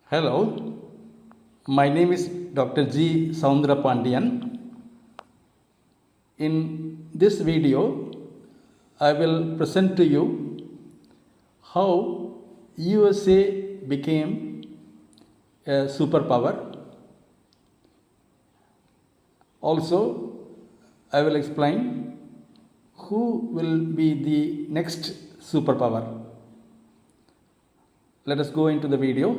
Hello, my name is Dr. G. Soundra Pandian. In this video, I will present to you how USA became a superpower. Also, I will explain who will be the next superpower. Let us go into the video.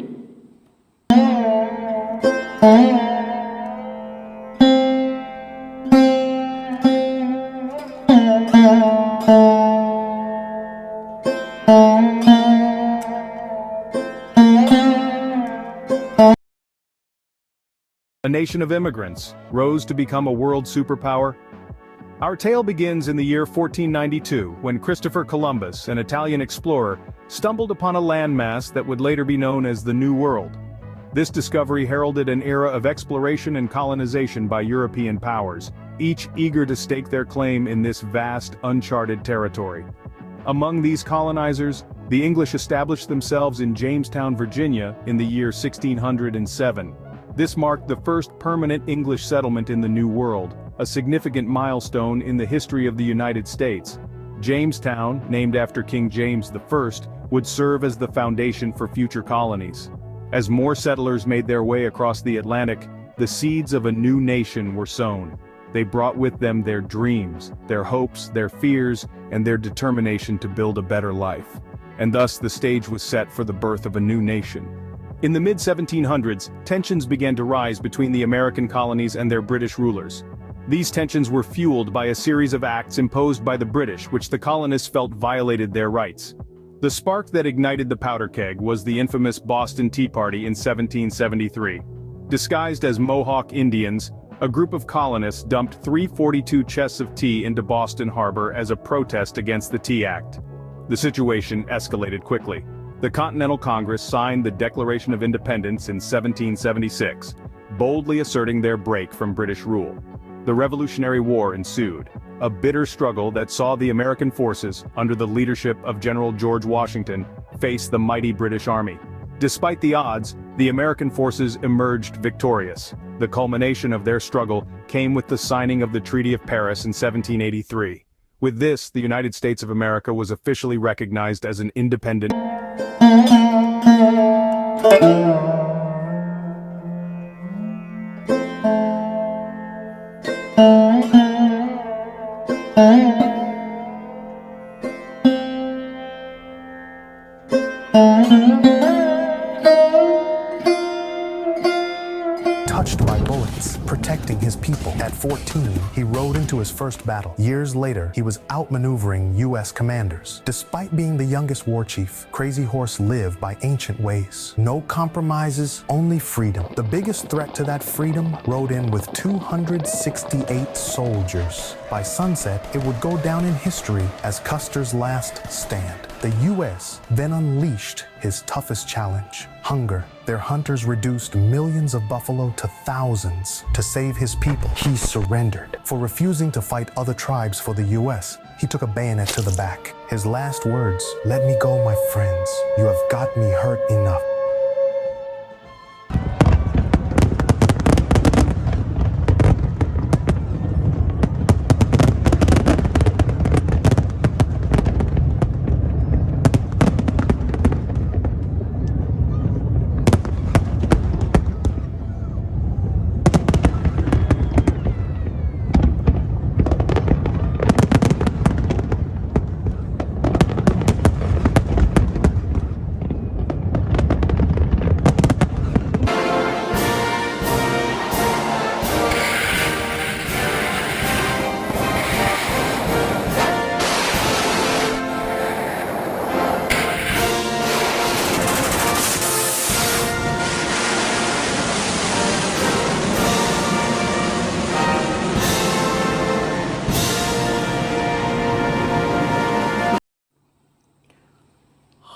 A nation of immigrants, rose to become a world superpower. Our tale begins in the year 1492, when Christopher Columbus, an Italian explorer, stumbled upon a landmass that would later be known as the New World. This discovery heralded an era of exploration and colonization by European powers, each eager to stake their claim in this vast, uncharted territory. Among these colonizers, the English established themselves in Jamestown, Virginia, in the year 1607. This marked the first permanent English settlement in the New World, a significant milestone in the history of the United States. Jamestown, named after King James I, would serve as the foundation for future colonies. As more settlers made their way across the Atlantic, the seeds of a new nation were sown. They brought with them their dreams, their hopes, their fears, and their determination to build a better life. And thus the stage was set for the birth of a new nation. In the mid-1700s, tensions began to rise between the American colonies and their British rulers. These tensions were fueled by a series of acts imposed by the British which the colonists felt violated their rights. The spark that ignited the powder keg was the infamous Boston Tea Party in 1773. Disguised as Mohawk Indians, a group of colonists dumped 342 chests of tea into Boston Harbor as a protest against the Tea Act. The situation escalated quickly. The Continental Congress signed the Declaration of Independence in 1776, boldly asserting their break from British rule. The Revolutionary War ensued, a bitter struggle that saw the American forces, under the leadership of General George Washington, face the mighty British Army. Despite the odds, the American forces emerged victorious. The culmination of their struggle came with the signing of the Treaty of Paris in 1783. With this, the United States of America was officially recognized as an independent. Touched by bullets, protecting his people. At 14, he rode into his first battle. Years later, he was outmaneuvering U.S. commanders. Despite being the youngest war chief, Crazy Horse lived by ancient ways. No compromises, only freedom. The biggest threat to that freedom rode in with 268 soldiers. By sunset, it would go down in history as Custer's last stand. The U.S. then unleashed his toughest challenge: hunger. Their hunters reduced millions of buffalo to thousands. To save his people, he surrendered. For refusing to fight other tribes for the U.S., he took a bayonet to the back. His last words: "Let me go, my friends. You have got me hurt enough."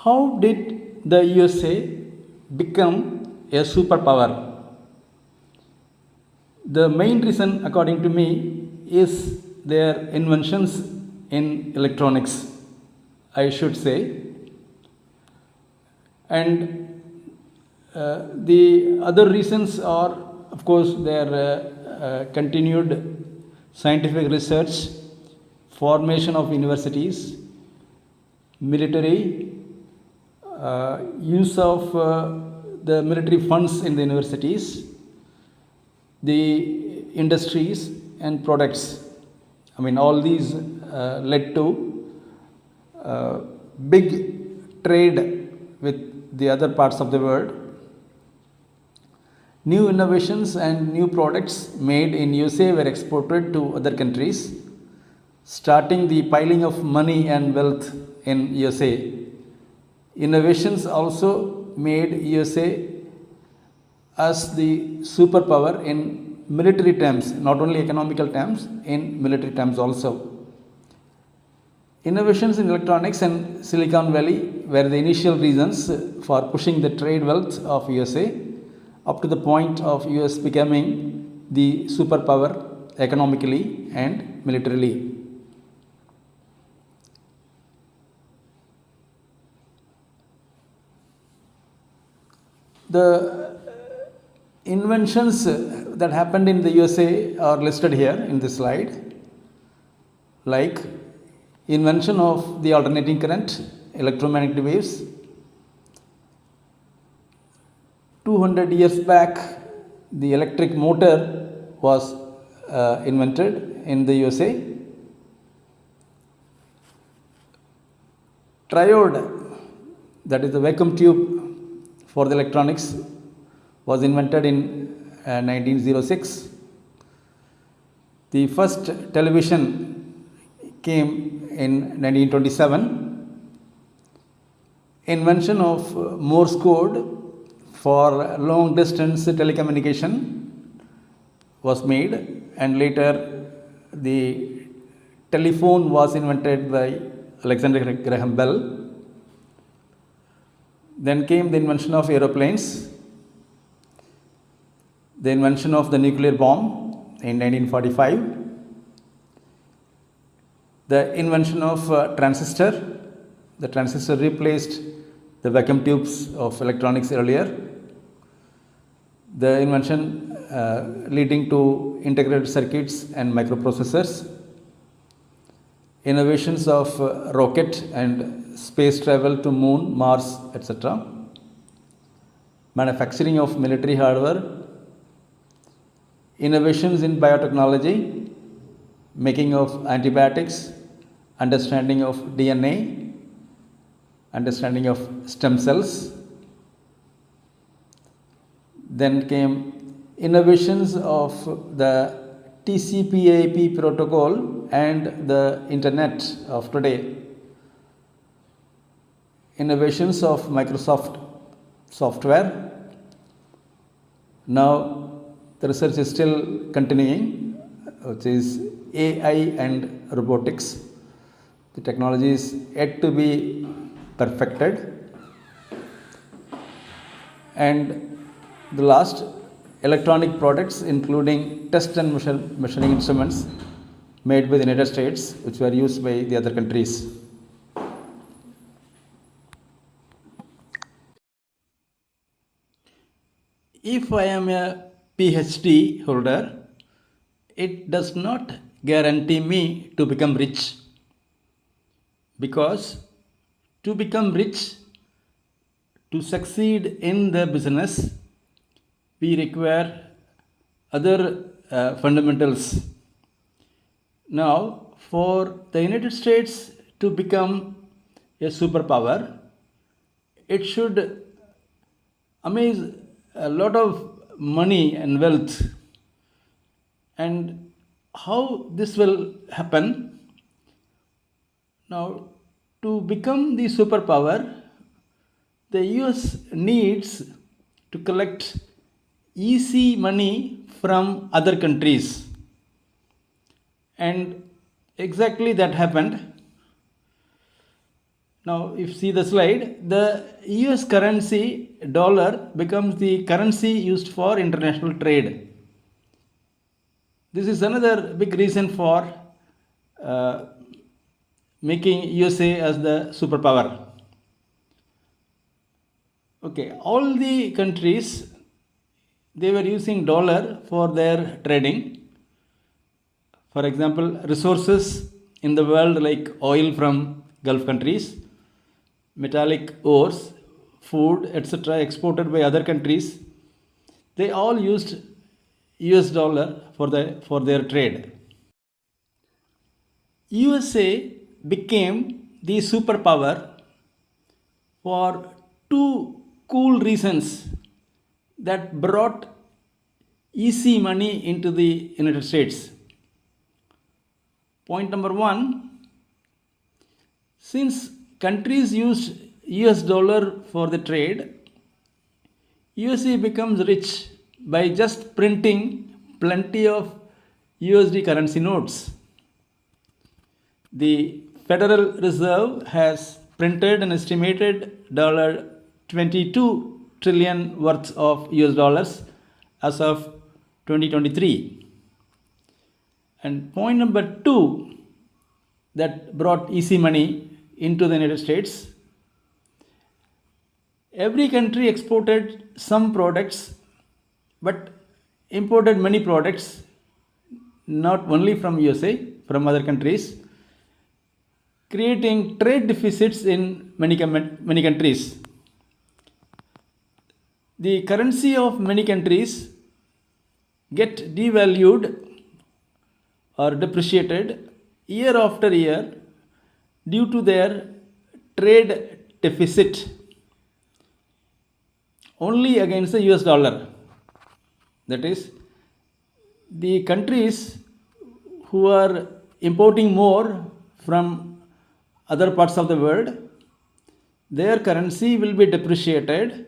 How did the USA become a superpower? The main reason, according to me, is their inventions in electronics, I should say. And The other reasons are, of course, their continued scientific research, formation of universities, military, use of the military funds in the universities, the industries and products. I mean, all these led to big trade with the other parts of the world. New innovations and new products made in USA were exported to other countries, starting the piling of money and wealth in USA. Innovations also made USA as the superpower in military terms, not only economical terms, in military terms also. Innovations in electronics and Silicon Valley were the initial reasons for pushing the trade wealth of USA up to the point of US becoming the superpower economically and militarily. The inventions that happened in the USA are listed here in this slide, like invention of the alternating current, electromagnetic waves. 200 years back, the electric motor was invented in the USA. Triode, that is the vacuum tube for the electronics, was invented in 1906. The first television came in 1927. Invention of Morse code for long distance telecommunication was made, and later the telephone was invented by Alexander Graham Bell. Then came the invention of aeroplanes, the invention of the nuclear bomb in 1945, the invention of transistor. The transistor replaced the vacuum tubes of electronics earlier. The invention leading to integrated circuits and microprocessors. Innovations of rocket and space travel to moon, Mars, etc. Manufacturing of military hardware. Innovations in biotechnology, making of antibiotics, understanding of DNA, understanding of stem cells. Then came innovations of the TCP/IP protocol and the internet of today. Innovations of Microsoft software. Now the research is still continuing, which is AI and robotics. The technology is yet to be perfected. And the last, electronic products including test and measuring instruments made by the United States, which were used by the other countries. If I am a PhD holder, it does not guarantee me to become rich, because to become rich, to succeed in the business, we require other fundamentals. Now, for the United States to become a superpower, it should amass a lot of money and wealth. And how this will happen? Now, to become the superpower, the US needs to collect easy money from other countries. And exactly that happened. Now, if you see the slide, the US currency, dollar, becomes the currency used for international trade. This is another big reason for making USA as the superpower. Okay, all the countries, they were using dollar for their trading. For example, resources in the world like oil from Gulf countries, metallic ores, food, etc., exported by other countries, they all used US dollar for their trade. USA became the superpower for two cool reasons that brought easy money into the United States. Point number one, since countries used US dollar for the trade, USA becomes rich by just printing plenty of USD currency notes. The Federal Reserve has printed an estimated $22 trillion worth of US dollars as of 2023. And point number two that brought easy money into the United States, every country exported some products but imported many products, not only from USA, from other countries, creating trade deficits in many countries. The currency of many countries get devalued or depreciated year after year due to their trade deficit only against the US dollar. That is, the countries who are importing more from other parts of the world, their currency will be depreciated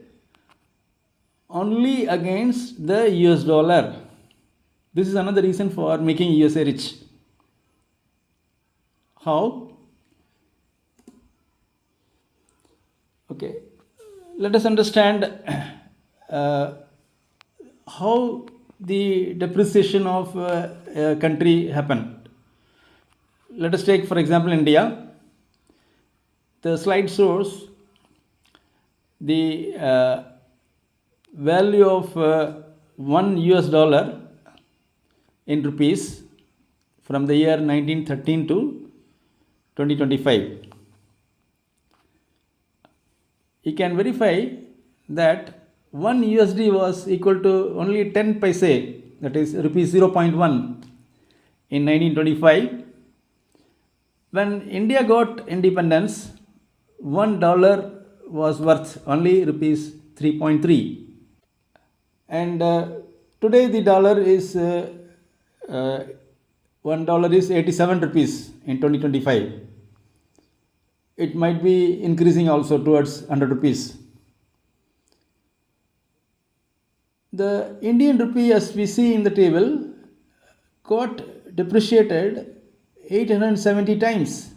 only against the US dollar. This is another reason for making USA rich. How? Okay, let us understand how the depreciation of a country happened. Let us take, for example, India. The slide shows the value of $1 US in rupees from the year 1913 to 2025. You can verify that 1 USD was equal to only 10 paise, that is rupees 0.1 in 1925. When India got independence, $1 was worth only rupees 3.3. And today the dollar is $1 is 87 rupees in 2025. It might be increasing also towards 100 rupees. The Indian rupee, as we see in the table, got depreciated 870 times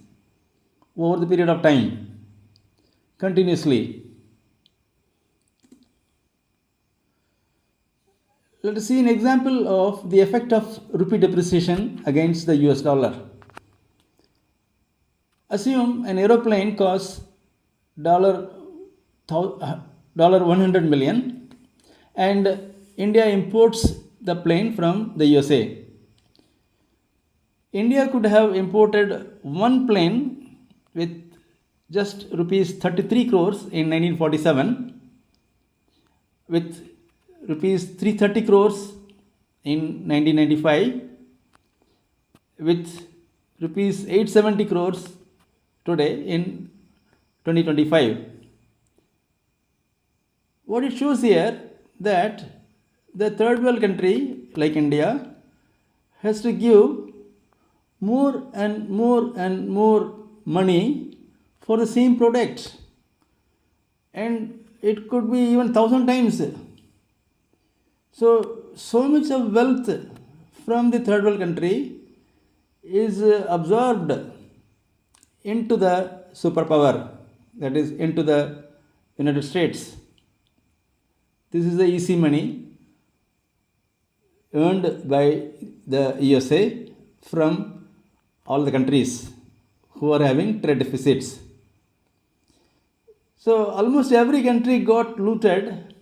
over the period of time, continuously. Let us see an example of the effect of rupee depreciation against the US dollar. Assume an aeroplane costs $100 million and India imports the plane from the USA. India could have imported one plane with just rupees 33 crores in 1947, with rupees 330 crores in 1995, with rupees 870 crores today in 2025. What it shows here, that the third world country like India has to give more and more and more money for the same product, and it could be even 1,000 times. So much of wealth from the third world country is absorbed into the superpower, that is into the United States. This is the easy money earned by the USA from all the countries who are having trade deficits. So almost every country got looted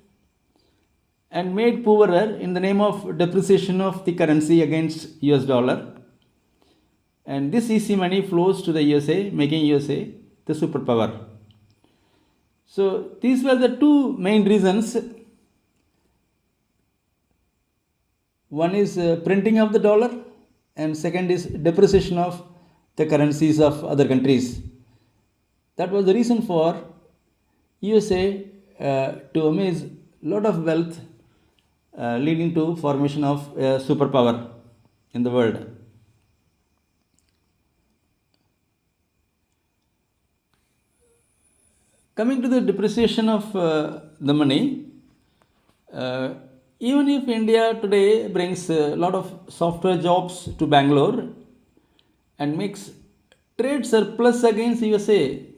and made poorer in the name of depreciation of the currency against US dollar. And this easy money flows to the USA, making USA the superpower. So these were the two main reasons. One is printing of the dollar, and second is depreciation of the currencies of other countries. That was the reason for USA to amass a lot of wealth, leading to formation of a superpower in the world. Coming to the depreciation of the money, even if India today brings a lot of software jobs to Bangalore and makes trade surplus against USA,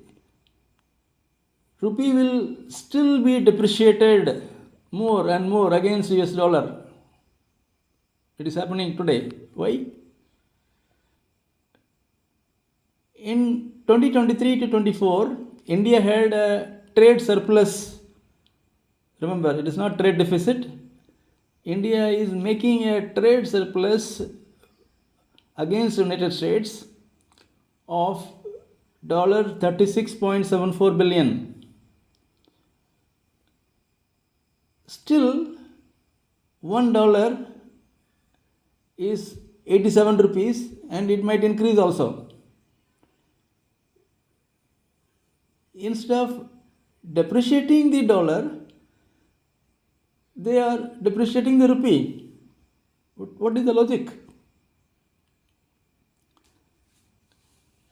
rupee will still be depreciated more and more against US dollar. It is happening today. Why? In 2023 to 24, India had a trade surplus. Remember, it is not trade deficit. India is making a trade surplus against United States of $36.74 billion. Still, $1 is 87 rupees, and it might increase also. Instead of depreciating the dollar, they are depreciating the rupee. What is the logic?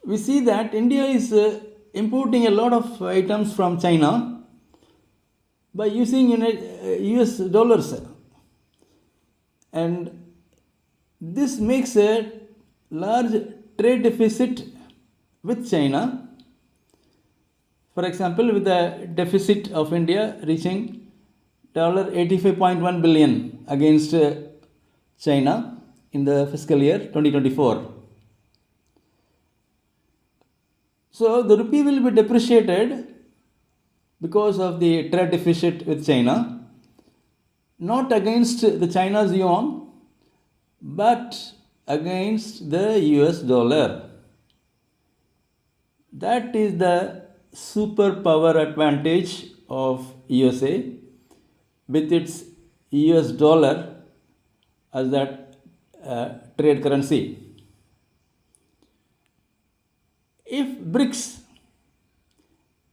We see that India is importing a lot of items from China by using US dollars, and this makes a large trade deficit with China. For example, with the deficit of India reaching $85.1 billion against China in the fiscal year 2024. So the rupee will be depreciated because of the trade deficit with China, not against the China's yuan, but against the US dollar. That is the superpower advantage of USA with its US dollar as that trade currency. If BRICS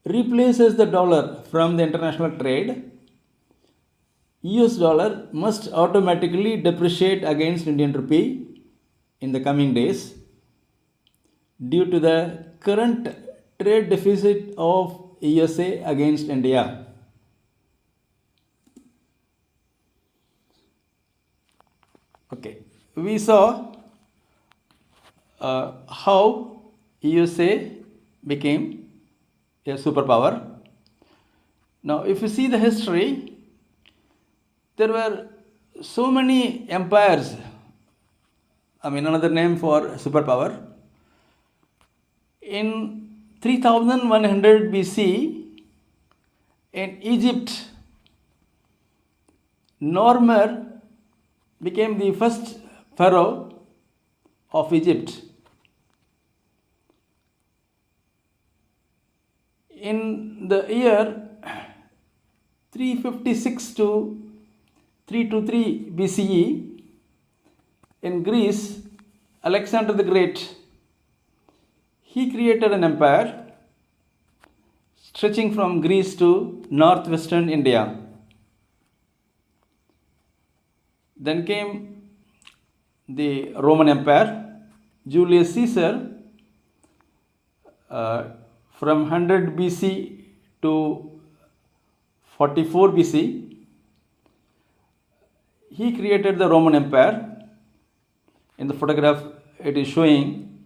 replaces the dollar from the international trade, US dollar must automatically depreciate against Indian rupee in the coming days due to the current trade deficit of USA against India. Okay, we saw how USA became a superpower. Now, if you see the history, there were so many empires. Another name for superpower. In 3100 BC, in Egypt, Normer became the first pharaoh of Egypt. In the year 356 to 323 BCE, in Greece, Alexander the Great, he created an empire stretching from Greece to northwestern India. Then came the Roman Empire. Julius Caesar, from 100 BC to 44 BC, he created the Roman Empire. In the photograph, it is showing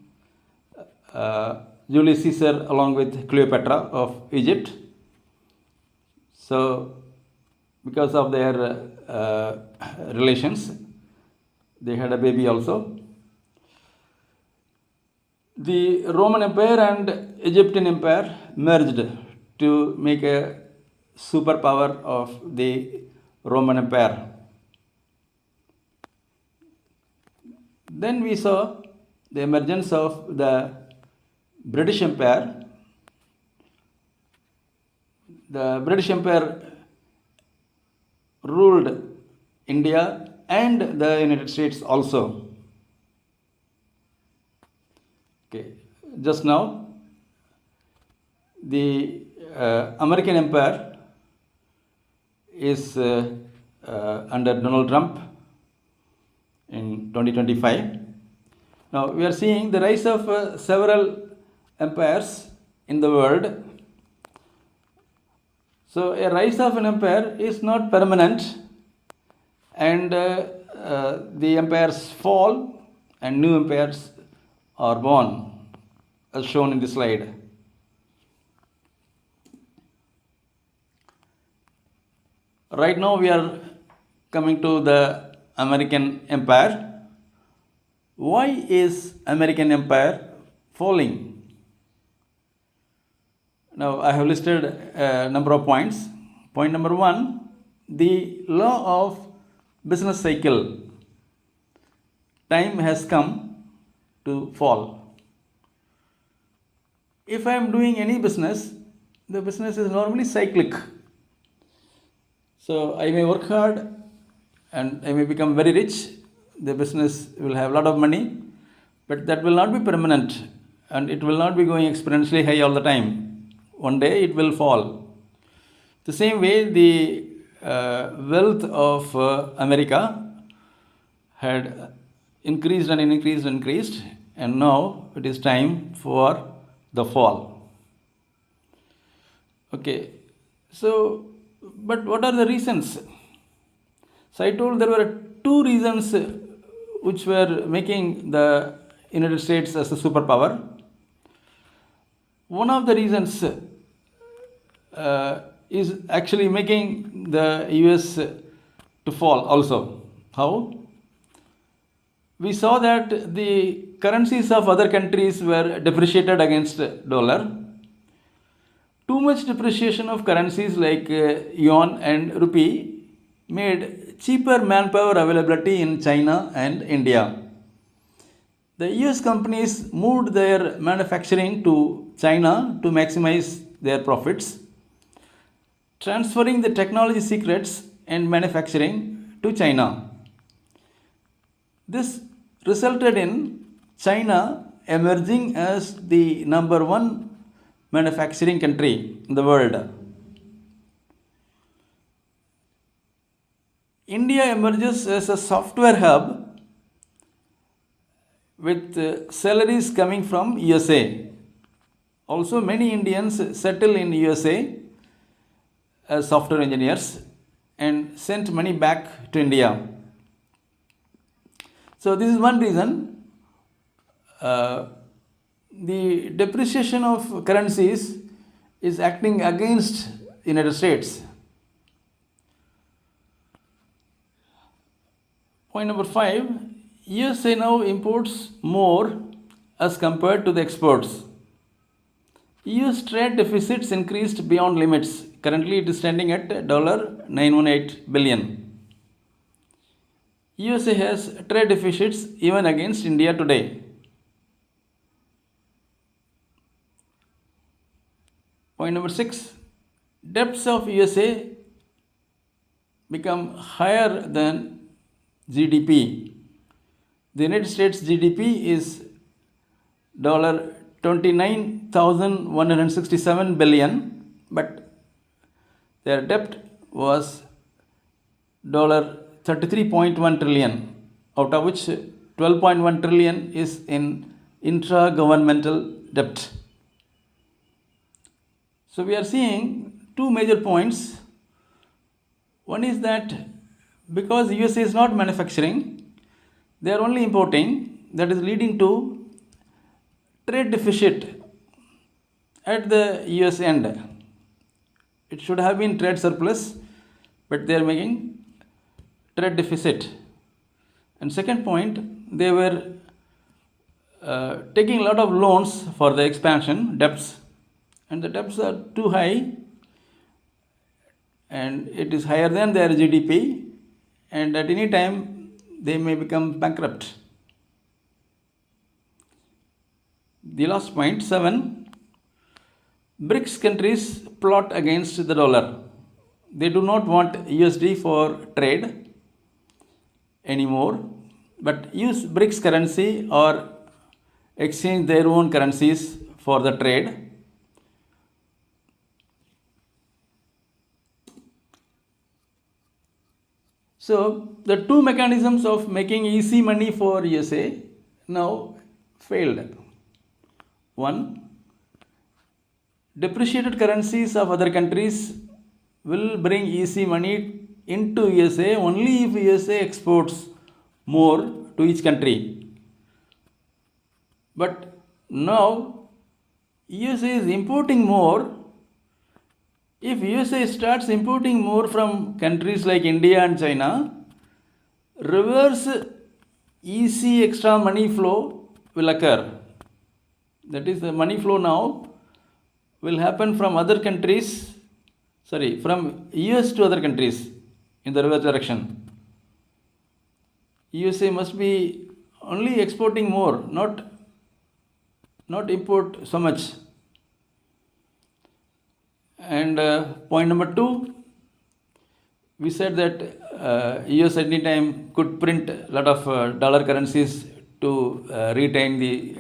Julius Caesar along with Cleopatra of Egypt. So, because of their relations, they had a baby also. The Roman Empire and Egyptian Empire merged to make a superpower of the Roman Empire. Then we saw the emergence of the British Empire. The British Empire ruled India and the United States also. Okay, just now the American Empire is under Donald Trump in 2025. Now we are seeing the rise of several empires in the world. So a rise of an empire is not permanent, and the empires fall and new empires are born, as shown in the slide. Right now we are coming to the American Empire. Why is American Empire falling? Now I have listed a number of points. Point number 1, the law of business cycle. Time has come to fall. If I am doing any business, the business is normally cyclic. So I may work hard and I may become very rich. The business will have a lot of money, but that will not be permanent and it will not be going exponentially high all the time. One day it will fall. The same way, the wealth of America had increased and increased, and now it is time for the fall. Okay, so but what are the reasons? So I told there were two reasons which were making the United States as a superpower. One of the reasons is actually making the US to fall also. How? We saw that the currencies of other countries were depreciated against dollar. Too much depreciation of currencies like yuan and rupee made cheaper manpower availability in China and India. The US companies moved their manufacturing to China to maximize their profits, transferring the technology secrets and manufacturing to China. This resulted in China emerging as the number one manufacturing country in the world. India emerges as a software hub with salaries coming from USA. Also, many Indians settle in USA as software engineers and sent money back to India. So this is one reason. The depreciation of currencies is acting against United States. Point number 5, USA now imports more as compared to the exports. US trade deficits increased beyond limits. Currently it is standing at $918 billion. USA has trade deficits even against India today. Point number 6, debts of USA become higher than GDP. The United States GDP is $29,167 billion, but their debt was $33.1 trillion, out of which 12.1 trillion is in intra-governmental debt. So we are seeing two major points. One is that because USA is not manufacturing, they are only importing, that is leading to trade deficit at the US end. It should have been trade surplus, but they are making trade deficit. And second point, they were taking a lot of loans for the expansion, debts, and the debts are too high, and it is higher than their GDP, and at any time they may become bankrupt. The last point, 7, BRICS countries plot against the dollar. They do not want USD for trade anymore, but use BRICS currency or exchange their own currencies for the trade. So the two mechanisms of making easy money for USA now failed. One, depreciated currencies of other countries will bring easy money into USA only if USA exports more to each country. But now USA is importing more. If USA starts importing more from countries like India and China, reverse easy extra money flow will occur. That is, the money flow now will happen from other countries, from US to other countries in the reverse direction. USA must be only exporting more, not import so much. And point number 2, we said that US at any time could print a lot of dollar currencies to retain the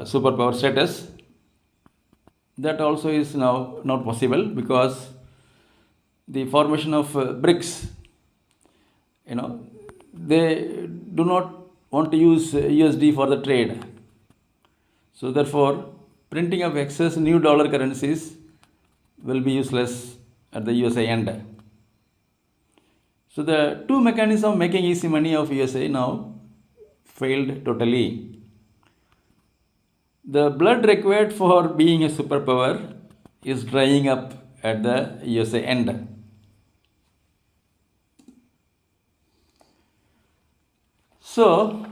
superpower status. That also is now not possible because the formation of BRICS, they do not want to use USD for the trade. So therefore, printing of excess new dollar currencies will be useless at the USA end. So the two mechanisms making easy money of USA now failed totally. The blood required for being a superpower is drying up at the USA end. So,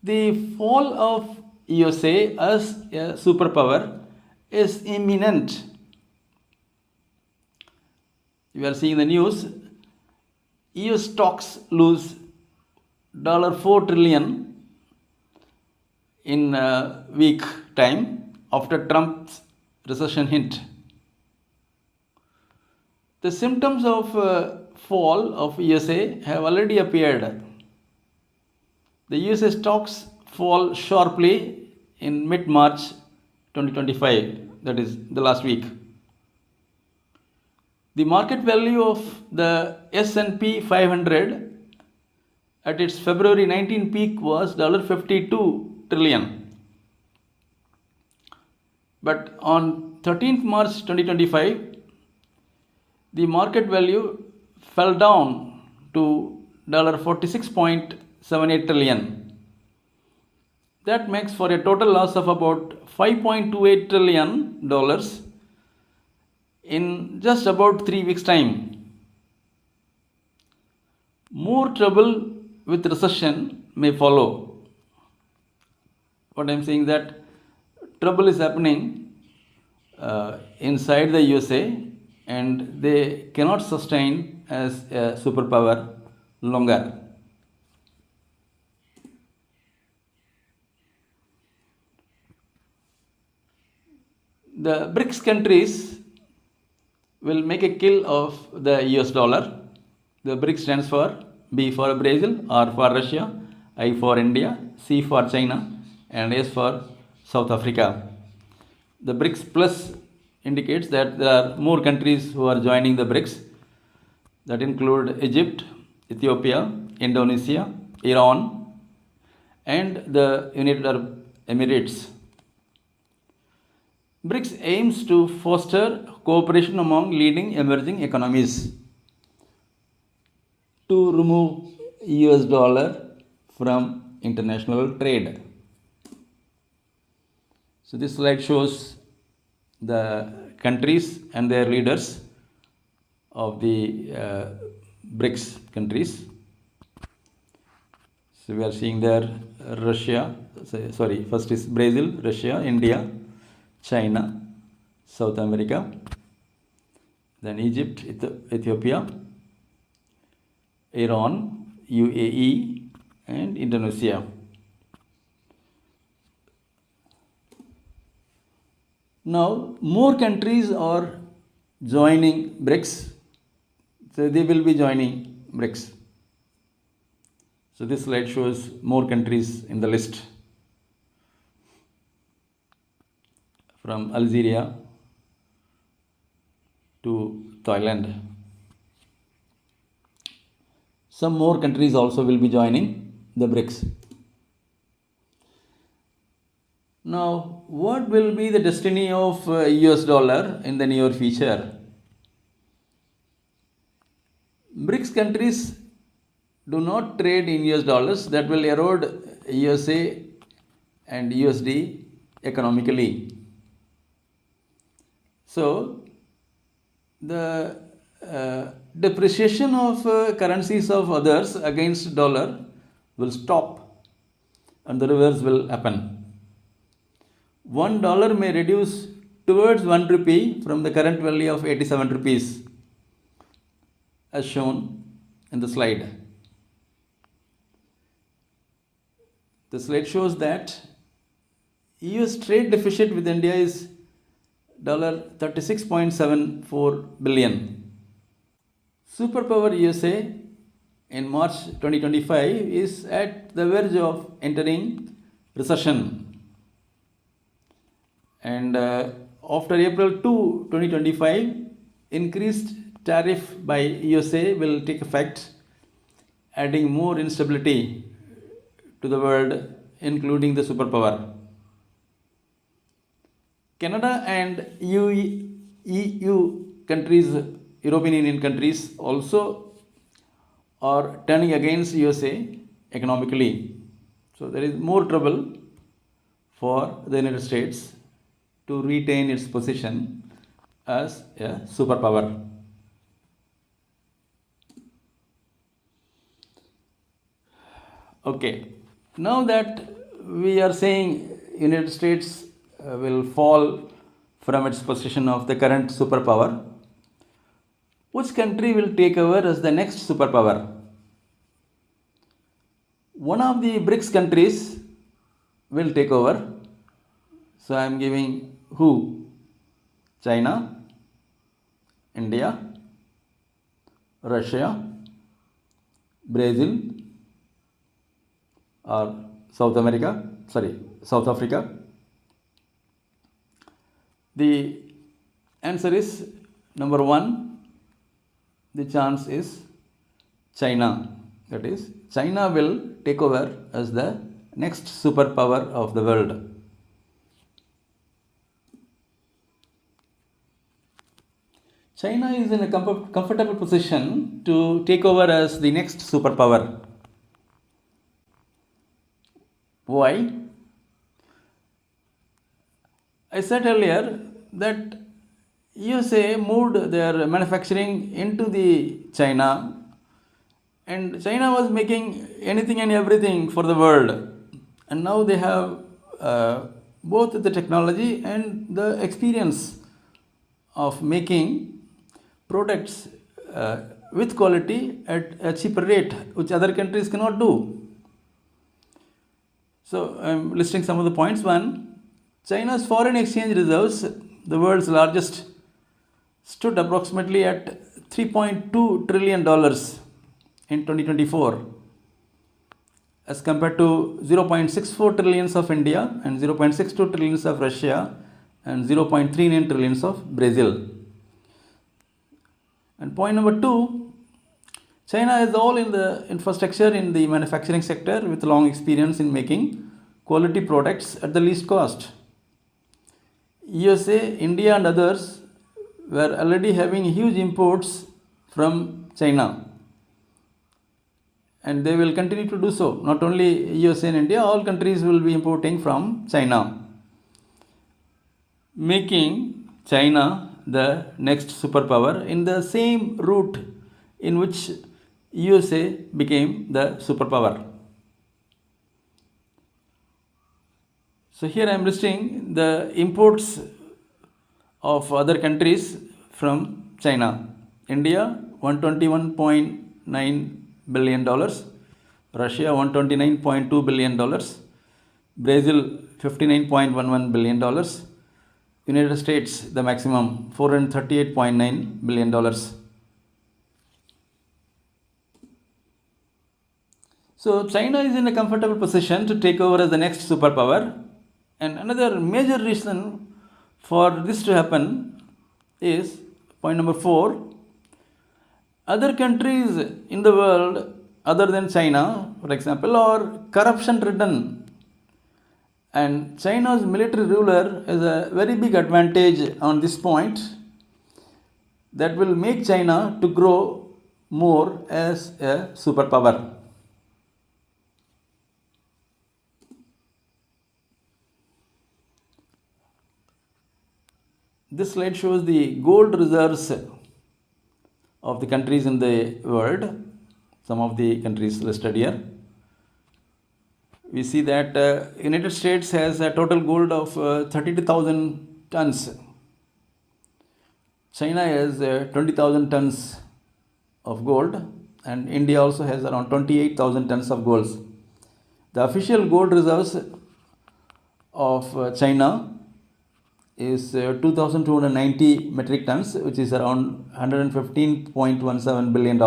the fall of USA as a superpower is imminent. You are seeing the news. US stocks lose $4 trillion in a week time after Trump's recession hint. The symptoms of fall of USA have already appeared. The USA stocks fall sharply in mid-March 2025, that is the last week. The market value of the S&P 500 at its February 19 peak was $52 trillion. But on 13th March 2025, the market value fell down to $46.78 trillion. That makes for a total loss of about $5.28 trillion in just about 3 weeks' time. More trouble with recession may follow. What I am saying that trouble is happening inside the USA, and they cannot sustain as a superpower longer. The BRICS countries will make a kill of the US dollar. The BRICS stands for B for Brazil, R for Russia, I for India, C for China, and S for South Africa. The BRICS Plus indicates that there are more countries who are joining the BRICS. That include Egypt, Ethiopia, Indonesia, Iran, and the United Arab Emirates. BRICS aims to foster cooperation among leading emerging economies to remove US dollar from international trade. So this slide shows the countries and their leaders of the BRICS countries. So we are seeing there Russia, first is Brazil, Russia, India, China, South America, then Egypt, Ethiopia, Iran, UAE, and Indonesia. Now, more countries are joining BRICS. So, they will be joining BRICS. So, this slide shows more countries in the list. From Algeria to Thailand. Some more countries also will be joining the BRICS. Now, what will be the destiny of US dollar in the near future? BRICS countries do not trade in US dollars. That will erode USA and USD economically. So, the depreciation of currencies of others against dollar will stop and the reverse will happen. $1 may reduce towards 1 rupee from the current value of 87 rupees as shown in the slide. The slide shows that US trade deficit with India is $36.74 billion. Superpower USA in March 2025 is at the verge of entering recession. And after April 2, 2025, increased tariff by USA will take effect, adding more instability to the world, including the superpower. Canada and EU countries, European Union countries also are turning against USA economically. So there is more trouble for the United States to retain its position as a superpower. Okay, now that we are saying United States will fall from its position of the current superpower, which country will take over as the next superpower? One of the BRICS countries will take over. So I am giving who? China, India, Russia, Brazil, or South Africa. The answer is number 1. The chance is China. That is, China will take over as the next superpower of the world. China is in a comfortable position to take over as the next superpower. Why? I said earlier that USA moved their manufacturing into the China, and China was making anything and everything for the world, and now they have both the technology and the experience of making products with quality at a cheaper rate, which other countries cannot do. So I'm listing some of the points. 1. China's foreign exchange reserves, the world's largest, stood approximately at $3.2 trillion in 2024 as compared to 0.64 trillions of India and 0.62 trillions of Russia and 0.39 trillions of Brazil. And point number 2, China is all in the infrastructure in the manufacturing sector with long experience in making quality products at the least cost. USA, India and others were already having huge imports from China, and they will continue to do so. Not only USA and India, all countries will be importing from China, making China the next superpower in the same route in which USA became the superpower. So here I am listing the imports of other countries from China. India $121.9 billion, Russia $129.2 billion, Brazil $59.11 billion, United States the maximum $438.9 billion. So China is in a comfortable position to take over as the next superpower. And another major reason for this to happen is point number 4. Other countries in the world other than China, for example, are corruption ridden. And China's military ruler has a very big advantage on this point that will make China to grow more as a superpower. This slide shows the gold reserves of the countries in the world, some of the countries listed here. We see that United States has a total gold of 32,000 tons. China has 20,000 tons of gold, and India also has around 28,000 tons of gold. The official gold reserves of China is 2,290 metric tons, which is around $115.17 billion.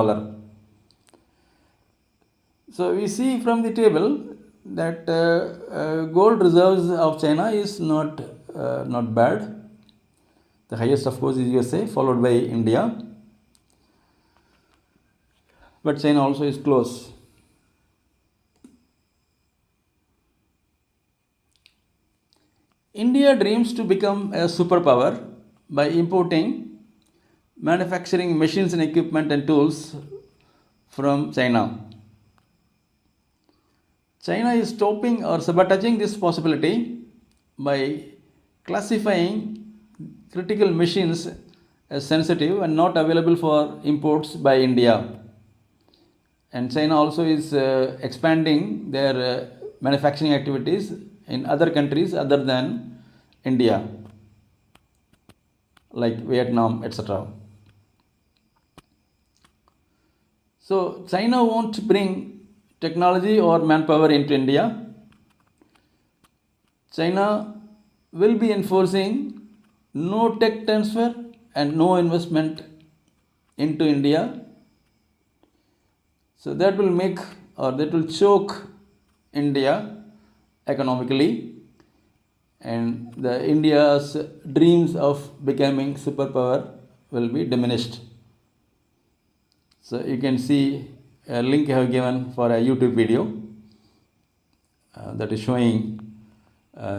So we see from the table that gold reserves of China is not bad. The highest, of course, is USA, followed by India. But China also is close. India dreams to become a superpower by importing manufacturing machines and equipment and tools from China. China is stopping or sabotaging this possibility by classifying critical machines as sensitive and not available for imports by India. And China also is expanding their manufacturing activities in other countries other than India, like Vietnam, etc. So China won't bring technology or manpower into India. China will be enforcing no tech transfer and no investment into India. So that will make, or that will choke India economically, and the India's dreams of becoming superpower will be diminished. So you can see a link I have given for a YouTube video that is showing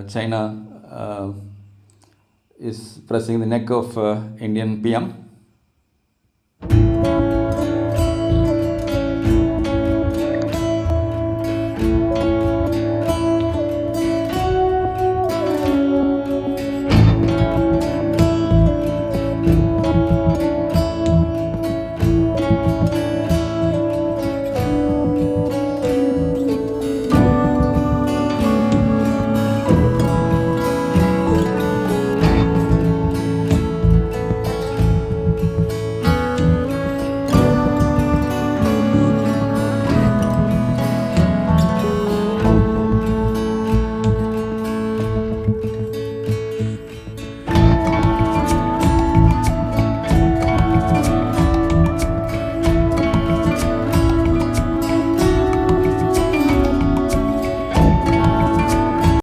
China is pressing the neck of Indian PM.